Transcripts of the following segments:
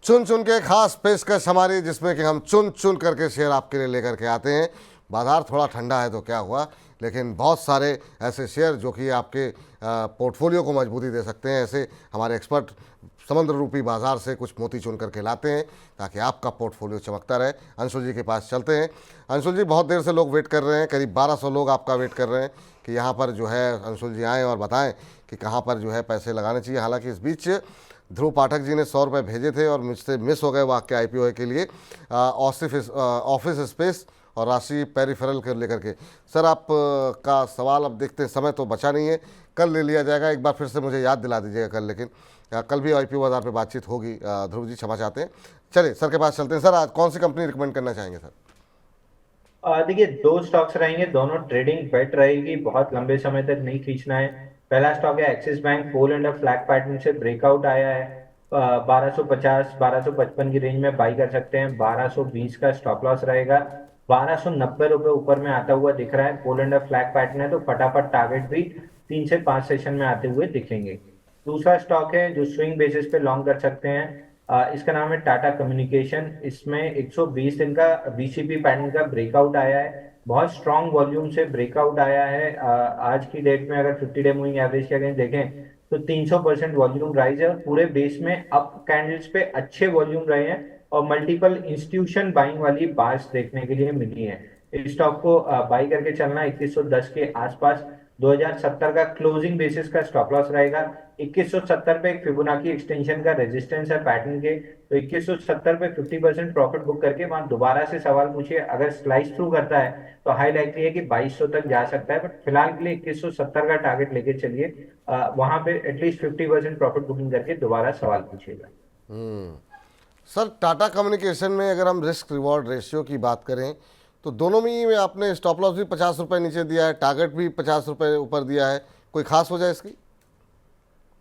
चुन चुन के खास पेशकश हमारी, जिसमें कि हम चुन चुन करके शेयर आपके लिए लेकर के आते हैं। बाजार थोड़ा ठंडा है तो क्या हुआ, लेकिन बहुत सारे ऐसे शेयर जो कि आपके पोर्टफोलियो को मजबूती दे सकते हैं, ऐसे हमारे एक्सपर्ट समुद्र रूपी बाजार से कुछ मोती चुन करके लाते हैं ताकि आपका पोर्टफोलियो चमकता रहे। अंशुल जी के पास चलते हैं। अंशुल जी, बहुत देर से लोग वेट कर रहे हैं, करीब 1200 लोग आपका वेट कर रहे हैं कि यहाँ पर जो है अंशुल जी आएँ और बताएं कि कहाँ पर जो है पैसे लगाने चाहिए। हालांकि इस बीच ध्रुव पाठक जी ने 100 रुपये भेजे थे और मुझसे मिस हो गए वो आपके IPO के लिए ऑफिस स्पेस और राशि पेरिफेरल के लेकर के। सर, आप का सवाल अब देखते हैं, समय तो बचा नहीं है, कल ले लिया जाएगा। एक बार फिर से मुझे याद दिला दीजिएगा कल, लेकिन कल भी IPO बाजार पे बातचीत होगी। ध्रुव जी क्षमा चाहते हैं। चलिए सर के पास चलते हैं। सर, आज कौन सी कंपनी रिकमेंड करना चाहेंगे सर? देखिए, दो स्टॉक्स रहेंगे, दोनों ट्रेडिंग बेट रहेगी, बहुत लंबे समय तक नहीं खींचना है। पहला स्टॉक है Axis Bank. Pole and flag pattern से ब्रेकआउट आया है। 1250 1255 की रेंज में बाई कर सकते हैं। 1220 का स्टॉप लॉस रहेगा। 1290 रुपये ऊपर में आता हुआ दिख रहा है। पोल एंड फ्लैग पैटर्न है तो फटाफट टारगेट भी 3 से 5 सेशन में आते हुए दिखेंगे। दूसरा स्टॉक है जो स्विंग बेसिस पे लॉन्ग कर सकते हैं। इसका नाम है टाटा कम्युनिकेशन। इसमें 120 दिन का BCP पैटर्न का ब्रेकआउट आया है। बहुत स्ट्रांग वॉल्यूम से ब्रेकआउट आया है। आज की डेट में अगर 50 डे मूविंग एवरेज की अगर देखें तो 300% वॉल्यूम राइज है और पूरे बेस में अप कैंडल्स पे अच्छे वॉल्यूम रहे हैं और मल्टीपल इंस्टीट्यूशन बाइंग वाली बार्स देखने के लिए मिली है। इस स्टॉक को बाई करके चलना 2110 के आसपास। 2070 का क्लोजिंग बेसिस का स्टॉप लॉस रहेगा। 2170 पे एक फिबोनाची एक्सटेंशन का रेजिस्टेंस है पैटर्न के, तो 2170 पे 50% प्रॉफिट बुक करके वहां दोबारा से सवाल पूछिए। अगर स्लाइस थ्रू करता है तो हाई लाइकली है कि 2200 तक जा सकता है, बट फिलहाल के लिए 2170 का टारगेट लेके चलिए। वहां पे एटलीस्ट 50% प्रॉफिट बुकिंग करके दोबारा सवाल पूछिएगा। सर, टाटा कम्युनिकेशन में अगर हम रिस्क रिवॉर्ड रेशियो की बात करें तो दोनों में ही में आपने स्टॉप लॉस भी 50 रुपये नीचे दिया है, टारगेट भी 50 रुपये ऊपर दिया है। कोई खास वजह इसकी?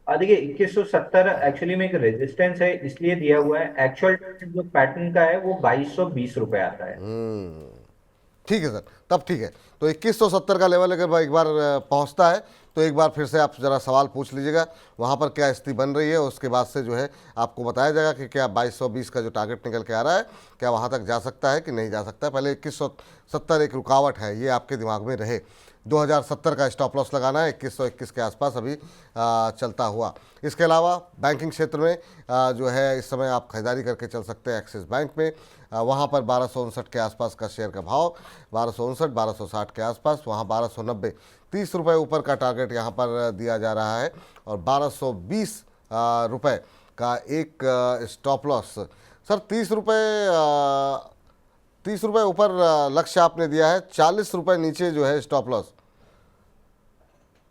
देखिए, 2170 एक्चुअली में एक रेजिस्टेंस है इसलिए दिया हुआ है। एक्चुअल जो पैटर्न का है वो 2220 रुपए आता है। ठीक है सर, तब ठीक है। तो 2170 का लेवल अगर एक बार पहुंचता है तो एक बार फिर से आप ज़रा सवाल पूछ लीजिएगा वहाँ पर क्या स्थिति बन रही है। उसके बाद से जो है आपको बताया जाएगा कि क्या 2220 का जो टारगेट निकल के आ रहा है क्या वहाँ तक जा सकता है कि नहीं जा सकता है। पहले 2170 एक रुकावट है, ये आपके दिमाग में रहे। 2070 का स्टॉप लॉस लगाना है 2121 के आसपास अभी चलता हुआ। इसके अलावा बैंकिंग क्षेत्र में जो है इस समय आप खरीदारी करके चल सकते हैं एक्सिस बैंक में। वहाँ पर 1259 के आसपास का शेयर का भाव, 1259 1260 के आसपास, वहाँ 1290, 30 रुपये ऊपर का टारगेट यहाँ पर दिया जा रहा है और 1220 रुपये का एक स्टॉप लॉस। सर, 30 रुपये ऊपर लक्ष्य आपने दिया है, 40 रुपये नीचे जो है स्टॉप लॉस।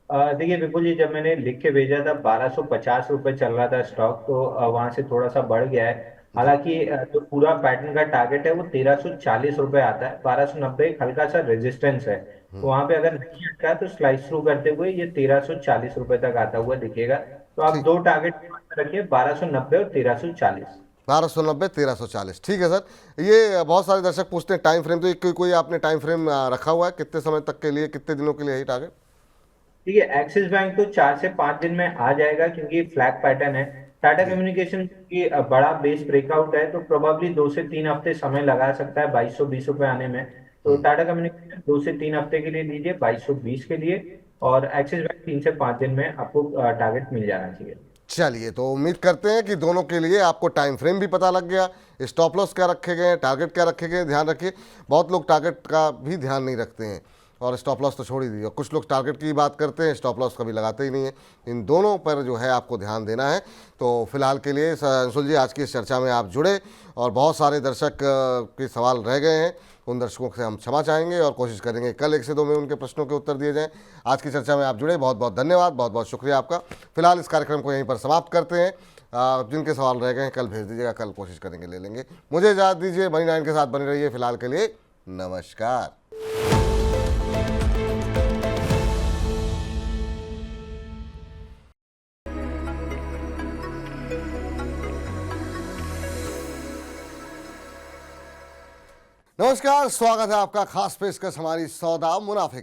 देखिए विपुल जी, जब मैंने लिख के भेजा था 1250 रुपये चल रहा था स्टॉक, तो वहां से थोड़ा सा बढ़ गया है। जी। हालांकि जो पूरा पैटर्न का टारगेट है वो 1340 रुपये आता है। 1290 एक हल्का सा रेजिस्टेंस है, तो वहां पे अगर नहीं अटका तो स्लाइस थ्रू करते हुए ये 1340 रुपये तक आता हुआ दिखेगा। तो आप ठीक, दो टारगेट रखिए, 1290 और 1340। 1290 1340, ठीक है सर। ये बहुत सारे दर्शक पूछते हैं टाइम फ्रेम, तो कोई आपने टाइम फ्रेम रखा हुआ है कितने समय तक के लिए, कितने दिनों के लिए है टारगेट? ठीक है, एक्सिस बैंक तो 4 से 5 दिन में आ जाएगा क्योंकि फ्लैग पैटर्न है। टाटा जी। कम्युनिकेशन की बड़ा बेस ब्रेकआउट है तो प्रोबेबली 2 से 3 हफ्ते समय लगा सकता है 2220 रुपये आने में। तो टाटा कम्युनिकेशन 2 से 3 हफ्ते के लिए लीजिए 2220 के लिए, और एक्सिस बैंक 3 से 5 दिन में आपको टारगेट मिल जाना चाहिए। चलिए, तो उम्मीद करते हैं कि दोनों के लिए आपको टाइम फ्रेम भी पता लग गया, स्टॉप लॉस क्या रखे गए हैं, टारगेट क्या रखे गए, ध्यान रखिए। बहुत लोग टारगेट का भी ध्यान नहीं रखते हैं और स्टॉप लॉस तो छोड़ ही दीजिए। कुछ लोग टारगेट की बात करते हैं, स्टॉप लॉस कभी लगाते ही नहीं है। इन दोनों पर जो है आपको ध्यान देना है। तो फिलहाल के लिए अंशुल जी, आज की इस चर्चा में आप जुड़े और बहुत सारे दर्शक के सवाल रह गए हैं, उन दर्शकों से हम क्षमा चाहेंगे और कोशिश करेंगे कल 1 से 2 में उनके प्रश्नों के उत्तर दिए जाएं। आज की चर्चा में आप जुड़े, बहुत बहुत धन्यवाद, बहुत बहुत शुक्रिया आपका। फिलहाल इस कार्यक्रम को यहीं पर समाप्त करते हैं। जिनके सवाल रह गए हैं कल भेज दीजिएगा, कल कोशिश करेंगे ले लेंगे। मुझे इजाज़त दीजिए, मनी 9 के साथ बने रहिए। फिलहाल के लिए नमस्कार। नमस्कार। नमस्कार, स्वागत है आपका। खास पेशकश हमारी सौदा मुनाफे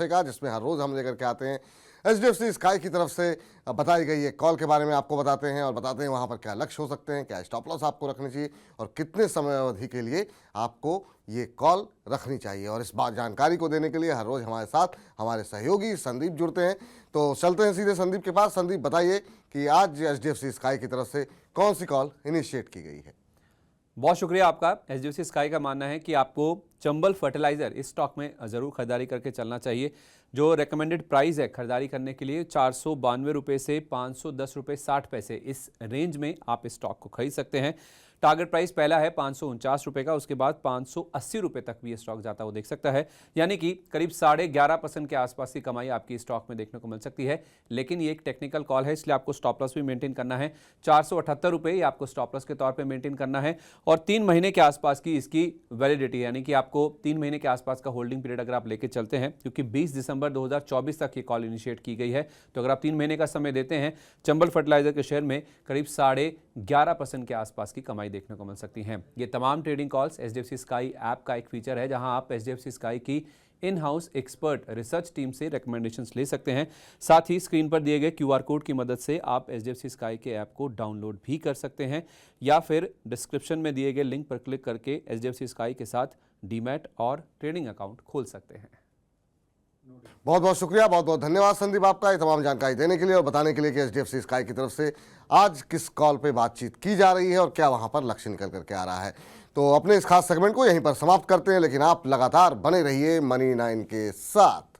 का, जिसमें हर रोज हम लेकर के आते हैं HDFC स्काई की तरफ से बताई गई एक कॉल के बारे में आपको बताते हैं और बताते हैं वहां पर क्या लक्ष्य हो सकते हैं, क्या स्टॉप लॉस आपको रखनी चाहिए और कितने समय अवधि के लिए आपको ये कॉल रखनी चाहिए। और इस बात जानकारी को देने के लिए हर रोज हमारे साथ हमारे सहयोगी संदीप जुड़ते हैं। तो चलते हैं सीधे संदीप के पास। संदीप, बताइए कि आज HDFC स्काई की तरफ से कौन सी कॉल इनिशिएट की गई है। बहुत शुक्रिया आपका। HDFC स्काई का मानना है कि आपको चंबल फर्टिलाइजर इस स्टॉक में ज़रूर खरीदारी करके चलना चाहिए। जो रेकमेंडेड प्राइस है खरीदारी करने के लिए 492 रुपये से 510 रुपये 60 पैसे, इस रेंज में आप इस स्टॉक को खरीद सकते हैं। टारगेट प्राइस पहला है 549 रुपये का, उसके बाद 580 रुपये तक भी ये स्टॉक जाता हुआ देख सकता है, यानी कि करीब 11.5% के आसपास की कमाई आपकी स्टॉक में देखने को मिल सकती है। लेकिन ये एक टेक्निकल कॉल है, इसलिए आपको स्टॉप लॉस भी मेंटेन करना है। 478 रुपये आपको स्टॉप लॉस के तौर पे मेंटेन करना है और 3 महीने के आसपास की इसकी वैलिडिटी, यानी कि आपको 3 महीने के आसपास का होल्डिंग पीरियड अगर आप लेके चलते हैं, क्योंकि 20 दिसंबर 2024 तक ये कॉल इनिशिएट की गई है, तो अगर आप 3 महीने का समय देते हैं, चंबल फर्टिलाइजर के शेयर में करीब 11.5% के आसपास की कमाई देखने को मिल सकती हैं। ये तमाम trading calls HDFC sky app का एक फीचर है, जहां आप HDFC स्काई की in house expert research team से रिकमेंडेशंस ले सकते हैं। साथ ही स्क्रीन पर दिए गए QR कोड की मदद से आप HDFC स्काई के ऐप को डाउनलोड भी कर सकते हैं, या फिर डिस्क्रिप्शन में दिए गए लिंक पर क्लिक करके HDFC स्काई के साथ डीमैट और ट्रेडिंग अकाउंट खोल सकते हैं। बहुत बहुत शुक्रिया, बहुत बहुत धन्यवाद संदीप आपका ये तमाम जानकारी देने के लिए और बताने के लिए कि HDFC स्काई की तरफ से आज किस कॉल पे बातचीत की जा रही है और क्या वहां पर लक्ष्य निकल करके आ रहा है। तो अपने इस खास सेगमेंट को यहीं पर समाप्त करते हैं, लेकिन आप लगातार बने रहिए मनी 9 के साथ।